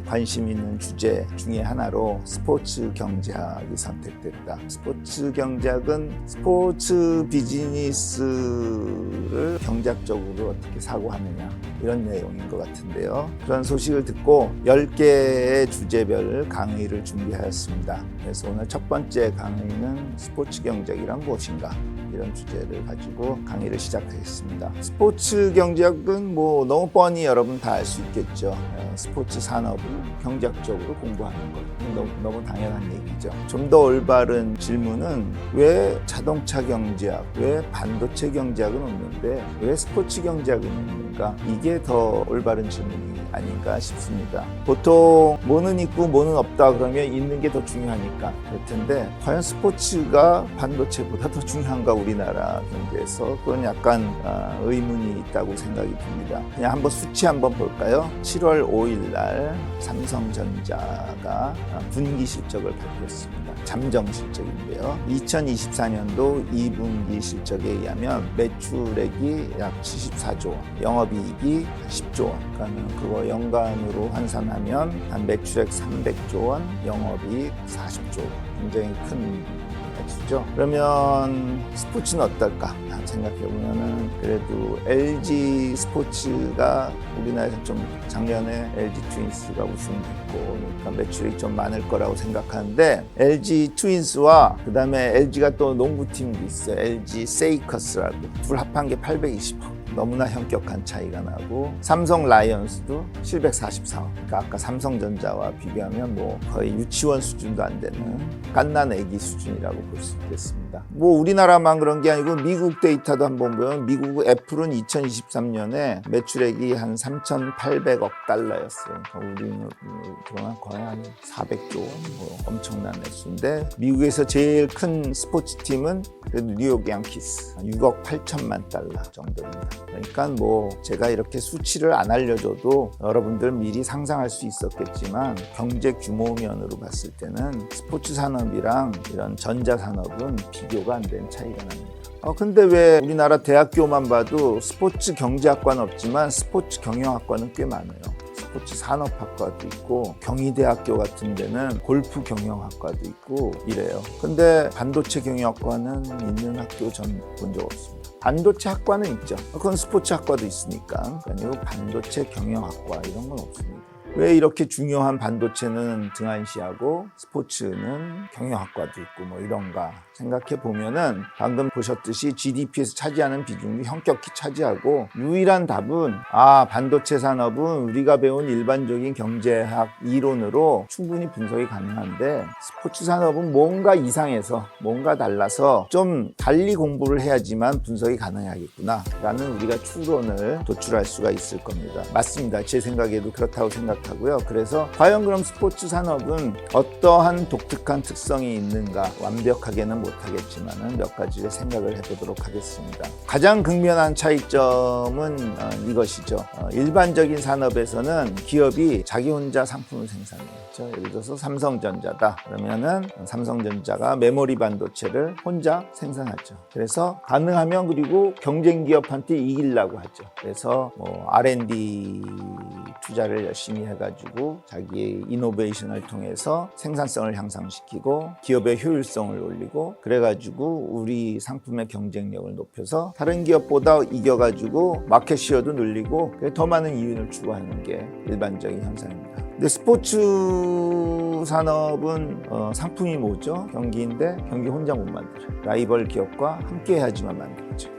관심 있는 주제 중에 하나로 스포츠 경제학이 선택됐다. 스포츠 경제학은 스포츠 비즈니스를 경제학적으로 어떻게 사고하느냐 이런 내용인 것 같은데요. 그런 소식을 듣고 10개의 주제별 강의를 준비하였습니다. 그래서 오늘 첫 번째 강의는 스포츠 경제학이란 무엇인가 이런 주제를 가지고 강의를 시작하겠습니다. 스포츠 경제학은 뭐 너무 뻔히 여러분 다 알 수 있겠죠. 스포츠 산업을 경제학적으로 공부하는 것 너무 당연한 얘기죠. 좀 더 올바른 질문은 왜 자동차 경제학, 왜 반도체 경제학은 없는데 왜 스포츠 경제학은 있는가? 이게 더 올바른 질문이 아닌가 싶습니다. 보통 뭐는 있고 뭐는 없다 그러면 있는 게 더 중요하니까 그럴 텐데 과연 스포츠가 반도체보다 더 중요한가 우리나라 경제에서 그건 약간 의문이 있다고 생각이 듭니다. 그냥 한번 수치 한번 볼까요? 7월 5일 날 삼성전자가 분기 실적을 발표했습니다. 잠정 실적인데요. 2024년도 2분기 실적에 의하면 매출액이 약 74조 원, 영업이익이 10조 원. 그러니까 그거 연간으로 환산하면 한 매출액 300조 원, 영업이익 40조 원. 굉장히 큰 액수죠. 그러면 스포츠는 어떨까 생각해보면은 그래도 LG 스포츠가 우리나라에서 좀 작년에 LG 트윈스가 우승했고 그러니까 매출이 좀 많을 거라고 생각하는데 LG 트윈스와 그 다음에 LG가 또 농구팀도 있어요. LG 세이커스라고 둘 합한 게 820억. 너무나 현격한 차이가 나고 삼성 라이온스도 744억. 그러니까 아까 삼성전자와 비교하면 뭐 거의 유치원 수준도 안 되는 갓난 애기 수준이라고 볼 수 있겠습니다. 뭐 우리나라만 그런 게 아니고 미국 데이터도 한번 보면 미국 애플은 2023년에 매출액이 한 3,800억 달러였어요. 그러니까 우리는 그동안 거의 한 400조 원, 뭐 엄청난 액수인데 미국에서 제일 큰 스포츠 팀은 그래도 뉴욕 양키스 6억 8천만 달러 정도입니다. 그러니까 뭐 제가 이렇게 수치를 안 알려줘도 여러분들 미리 상상할 수 있었겠지만 경제 규모면으로 봤을 때는 스포츠 산업이랑 이런 전자 산업은 비교가 안 된 차이가 납니다. 근데 왜 우리나라 대학교만 봐도 스포츠 경제학과는 없지만 스포츠 경영학과는 꽤 많아요. 스포츠 산업학과도 있고 경희대학교 같은 데는 골프 경영학과도 있고 이래요. 근데 반도체 경영학과는 있는 학교 전 본 적 없습니다. 반도체 학과는 있죠. 그건 스포츠 학과도 있으니까. 아니고 반도체 경영학과 이런 건 없습니다. 왜 이렇게 중요한 반도체는 등한시하고 스포츠는 경영학과도 있고 뭐 이런가 생각해 보면은 방금 보셨듯이 GDP에서 차지하는 비중이 현격히 차지하고 유일한 답은 반도체 산업은 우리가 배운 일반적인 경제학 이론으로 충분히 분석이 가능한데 스포츠 산업은 뭔가 이상해서 뭔가 달라서 좀 달리 공부를 해야지만 분석이 가능하겠구나 라는 우리가 추론을 도출할 수가 있을 겁니다. 맞습니다. 제 생각에도 그렇다고 생각하고요. 그래서 과연 그럼 스포츠 산업은 어떠한 독특한 특성이 있는가 완벽하게는 못하겠지만 몇 가지를 생각을 해보도록 하겠습니다. 가장 극명한 차이점은 이것이죠. 일반적인 산업에서는 기업이 자기 혼자 상품을 생산해요. 예를 들어서 삼성전자다 그러면은 삼성전자가 메모리 반도체를 혼자 생산하죠. 그래서 가능하면 그리고 경쟁 기업한테 이기려고 하죠. 그래서 R&D 투자를 열심히 해가지고 자기의 이노베이션을 통해서 생산성을 향상시키고 기업의 효율성을 올리고 그래가지고 우리 상품의 경쟁력을 높여서 다른 기업보다 이겨가지고 마켓시어도 늘리고 더 많은 이윤을 추구하는 게 일반적인 현상입니다. 근데 스포츠 산업은 상품이 뭐죠? 경기인데 경기 혼자 못 만들어요. 라이벌 기업과 함께 해야지만 만들죠.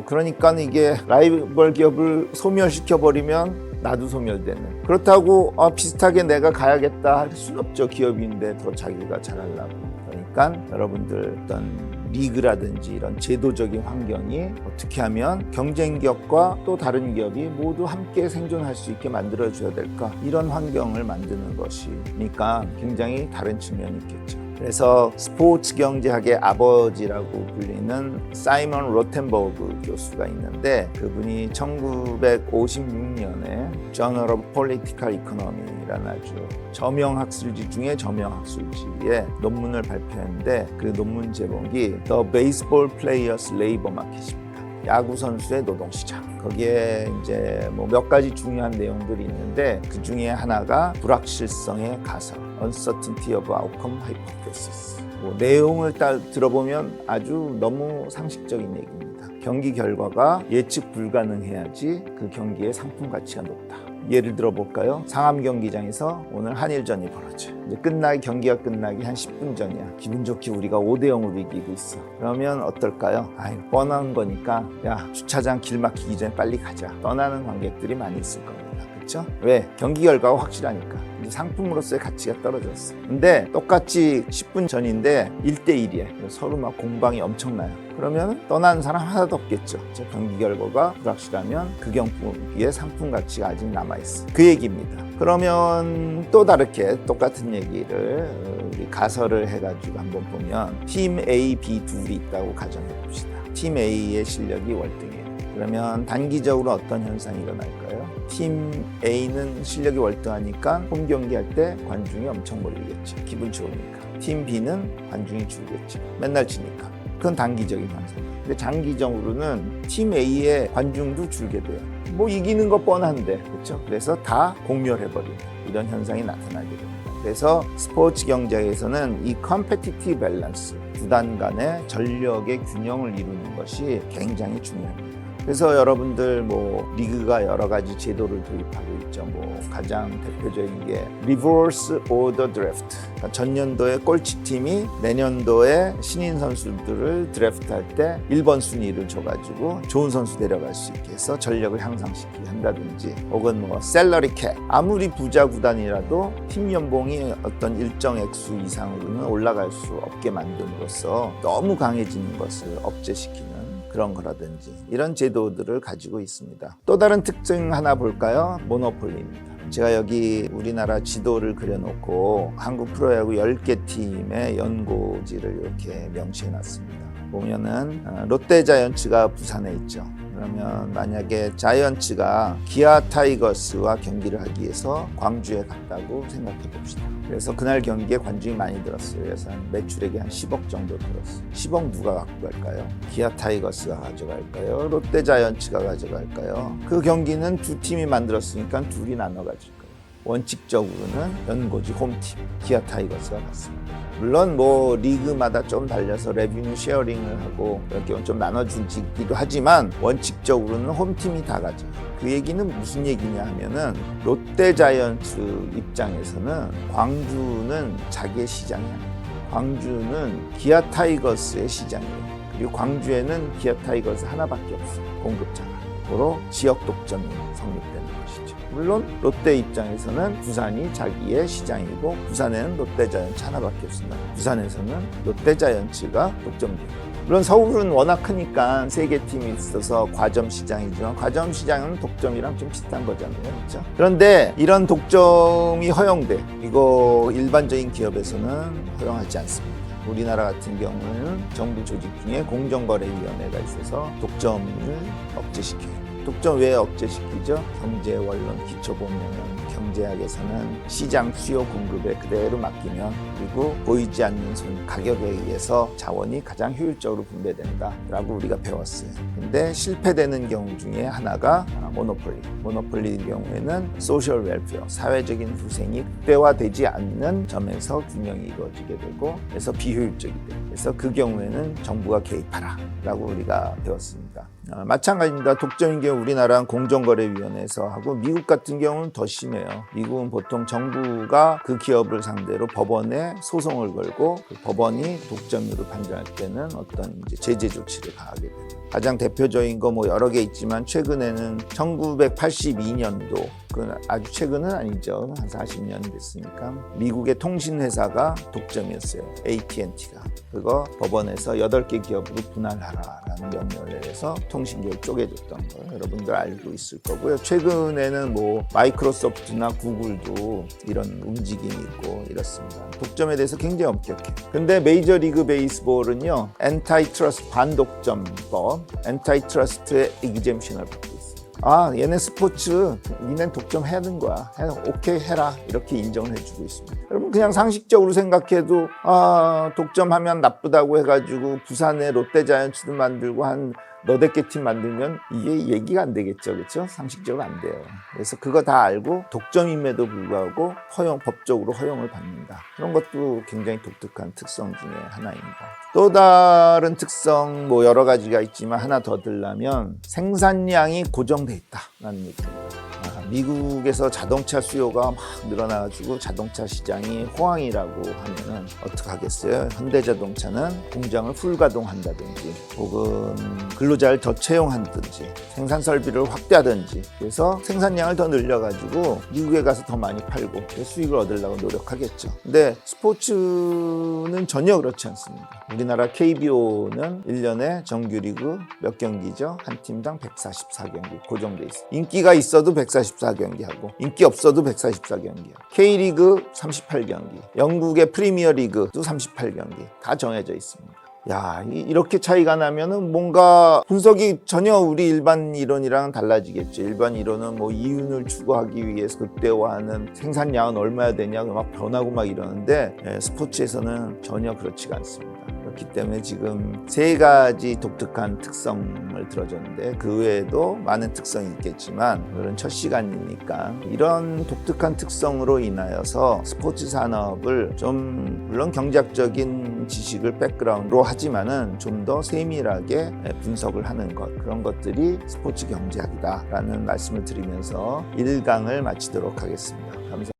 그러니까 이게 라이벌 기업을 소멸시켜버리면 나도 소멸되는. 그렇다고 비슷하게 내가 가야겠다 할 수는 없죠. 기업인데 더 자기가 잘하려고. 그러니까 여러분들 어떤 리그라든지 이런 제도적인 환경이 어떻게 하면 경쟁 기업과 또 다른 기업이 모두 함께 생존할 수 있게 만들어줘야 될까 이런 환경을 만드는 것이니까 굉장히 다른 측면이 있겠죠. 그래서 스포츠 경제학의 아버지라고 불리는 사이먼 로텐버그 교수가 있는데 그분이 1956년에 Journal of Political Economy라는 아주 저명 학술지 중에 저명 학술지에 논문을 발표했는데 그 논문 제목이 The Baseball Players Labor Market입니다. 야구 선수의 노동시장. 거기에 이제 뭐 몇 가지 중요한 내용들이 있는데 그 중에 하나가 불확실성의 가설, Uncertainty of Outcome Hypothesis. 뭐 내용을 들어보면 아주 너무 상식적인 얘기입니다. 경기 결과가 예측 불가능해야지 그 경기의 상품 가치가 높다. 예를 들어 볼까요? 상암 경기장에서 오늘 한일전이 벌어져. 이제 경기가 끝나기 한 10분 전이야. 기분 좋게 우리가 5대0으로 이기고 있어. 그러면 어떨까요? 뻔한 거니까 야, 주차장 길 막히기 전에 빨리 가자. 떠나는 관객들이 많이 있을 겁니다. 그렇죠? 왜? 경기 결과가 확실하니까. 이제 상품으로서의 가치가 떨어졌어. 근데 똑같이 10분 전인데 1대1이에요. 서로 막 공방이 엄청나요. 그러면 떠나는 사람 하나도 없겠죠. 경기 결과가 불확실하면 그 경기의 상품 가치가 아직 남아있어. 그 얘기입니다. 그러면 또 다르게 똑같은 얘기를 우리 가설을 해가지고 한번 보면 팀 A, B 둘이 있다고 가정해 봅시다. 팀 A의 실력이 월등해요. 그러면 단기적으로 어떤 현상이 일어날까요? 팀 A는 실력이 월등하니까 홈 경기할 때 관중이 엄청 몰리겠죠. 기분 좋으니까. 팀 B는 관중이 줄겠죠. 맨날 지니까. 그건 단기적인 현상이에요. 근데 장기적으로는 팀 A의 관중도 줄게 돼요. 뭐 이기는 거 뻔한데, 그렇죠? 그래서 다 공멸해버리는 이런 현상이 나타나게 됩니다. 그래서 스포츠 경제에서는 이 컴페티티브 밸런스, 구단 간의 전력의 균형을 이루는 것이 굉장히 중요합니다. 그래서 여러분들 뭐 리그가 여러 가지 제도를 도입하고 있죠. 뭐 가장 대표적인 게 리버스 오더 드래프트. 그러니까 전년도에 꼴찌팀이 내년도에 신인 선수들을 드래프트할 때 1번 순위를 줘가지고 좋은 선수 데려갈 수 있게 해서 전력을 향상시키게 한다든지, 혹은 뭐 셀러리 캡. 아무리 부자 구단이라도 팀 연봉이 어떤 일정 액수 이상으로는 올라갈 수 없게 만듦으로써 너무 강해지는 것을 억제시키는 그런 거라든지 이런 제도들을 가지고 있습니다. 또 다른 특징 하나 볼까요? 모노폴리입니다. 제가 여기 우리나라 지도를 그려놓고 한국 프로야구 10개 팀의 연고지를 이렇게 명시해 놨습니다. 보면은 롯데자이언츠가 부산에 있죠. 그러면 만약에 자이언츠가 기아 타이거스와 경기를 하기 위해서 광주에 갔다고 생각해 봅시다. 그래서 그날 경기에 관중이 많이 들었어요. 그래서 매출액이 한 10억 정도 들었어요. 10억 누가 갖고 갈까요? 기아 타이거스가 가져갈까요? 롯데자이언츠가 가져갈까요? 그 경기는 두 팀이 만들었으니까 둘이 나눠 가질 거예요. 원칙적으로는 연고지 홈팀 기아 타이거스가 갔습니다. 물론 뭐 리그마다 좀 달려서 레비뉴 쉐어링을 하고 이렇게 좀 나눠주기도 하지만 원칙적으로는 홈팀이 다 가죠. 그 얘기는 무슨 얘기냐 하면은 롯데자이언츠 입장에서는 광주는 자기의 시장이 아니에요. 광주는 기아 타이거스의 시장이에요. 그리고 광주에는 기아 타이거스 하나밖에 없어요. 공급자가. 바로 지역 독점이 성립되는 것이죠. 물론 롯데 입장에서는 부산이 자기의 시장이고 부산에는 롯데자이언츠 하나밖에 없습니다. 부산에서는 롯데자이언츠가 독점돼요. 물론 서울은 워낙 크니까 3개 팀이 있어서 과점 시장이지만 과점 시장은 독점이랑 좀 비슷한 거잖아요. 그렇죠? 그런데 이런 독점이 허용돼. 이거 일반적인 기업에서는 허용하지 않습니다. 우리나라 같은 경우는 정부 조직 중에 공정거래위원회가 있어서 독점을 억제시켜요. 독점 왜 억제시키죠? 경제 원론 기초 보면은 경제학에서는 시장 수요 공급에 그대로 맡기면, 그리고 보이지 않는 가격에 의해서 자원이 가장 효율적으로 분배된다라고 우리가 배웠어요. 근데 실패되는 경우 중에 하나가 모노폴리. 모노폴리의 경우에는 소셜 웰페어, 사회적인 후생이 극대화되지 않는 점에서 균형이 이루어지게 되고, 그래서 비효율적이 돼요. 그래서 그 경우에는 정부가 개입하라라고 우리가 배웠습니다. 마찬가지입니다. 독점인 경우 우리나라는 공정거래위원회에서 하고, 미국 같은 경우는 더 심해요. 미국은 보통 정부가 그 기업을 상대로 법원에 소송을 걸고 그 법원이 독점으로 판정할 때는 어떤 이제 제재 조치를 가하게 됩니다. 가장 대표적인 거 뭐 여러 개 있지만 최근에는 1982년도, 그 아주 최근은 아니죠. 한 40년 됐으니까 미국의 통신회사가 독점이었어요. AT&T가. 그거 법원에서 8개 기업으로 분할하라라는 명령을 내려서 통신기업을 쪼개줬던 거 여러분들 알고 있을 거고요. 최근에는 뭐 마이크로소프트나 구글도 이런 움직임이 있고 이렇습니다. 독점에 대해서 굉장히 엄격해요. 근데 메이저리그 베이스볼은요, 엔타이트러스트 반독점법, 엔타이트러스트의 exemption을 받고 있어요. 얘네 스포츠, 니넨 독점해야 되는 거야. 오케이 해라. 이렇게 인정을 해주고 있습니다. 여러분 그냥 상식적으로 생각해도 독점하면 나쁘다고 해가지고 부산에 롯데자이언츠도 만들고 한 너댓게 팀 만들면 이게 얘기가 안 되겠죠. 그렇죠? 상식적으로 안 돼요. 그래서 그거 다 알고 독점임에도 불구하고 법적으로 허용을 받는다. 그런 것도 굉장히 독특한 특성 중에 하나입니다. 또 다른 특성 뭐 여러 가지가 있지만 하나 더 들라면 생산량이 고정돼 있다라는 얘기입니다. 미국에서 자동차 수요가 막 늘어나가지고 자동차 시장이 호황이라고 하면은 어떡하겠어요? 현대자동차는 공장을 풀가동한다든지 혹은 근로자를 더 채용한다든지 생산 설비를 확대하든지 그래서 생산량을 더 늘려가지고 미국에 가서 더 많이 팔고 수익을 얻으려고 노력하겠죠. 근데 스포츠는 전혀 그렇지 않습니다. 우리나라 KBO는 1년에 정규리그 몇 경기죠? 한 팀당 144경기 고정돼 있어요. 인기가 있어도 144경기 하고 인기 없어도 144경기 하고 K리그 38경기, 영국의 프리미어리그도 38경기 다 정해져 있습니다. 야, 이렇게 차이가 나면은 뭔가 분석이 전혀 우리 일반 이론이랑 달라지겠죠. 일반 이론은 뭐 이윤을 추구하기 위해서 극대화하는 생산량은 얼마야 되냐 막 변하고 막 이러는데 스포츠에서는 전혀 그렇지가 않습니다. 그렇기 때문에 지금 3가지 독특한 특성을 들어줬는데 그 외에도 많은 특성이 있겠지만 오늘은 첫 시간이니까 이런 독특한 특성으로 인하여서 스포츠 산업을 좀 물론 경제학적인 지식을 백그라운드로 하지만은 좀 더 세밀하게 분석을 하는 것 그런 것들이 스포츠 경제학이다라는 말씀을 드리면서 1강을 마치도록 하겠습니다. 감사합니다.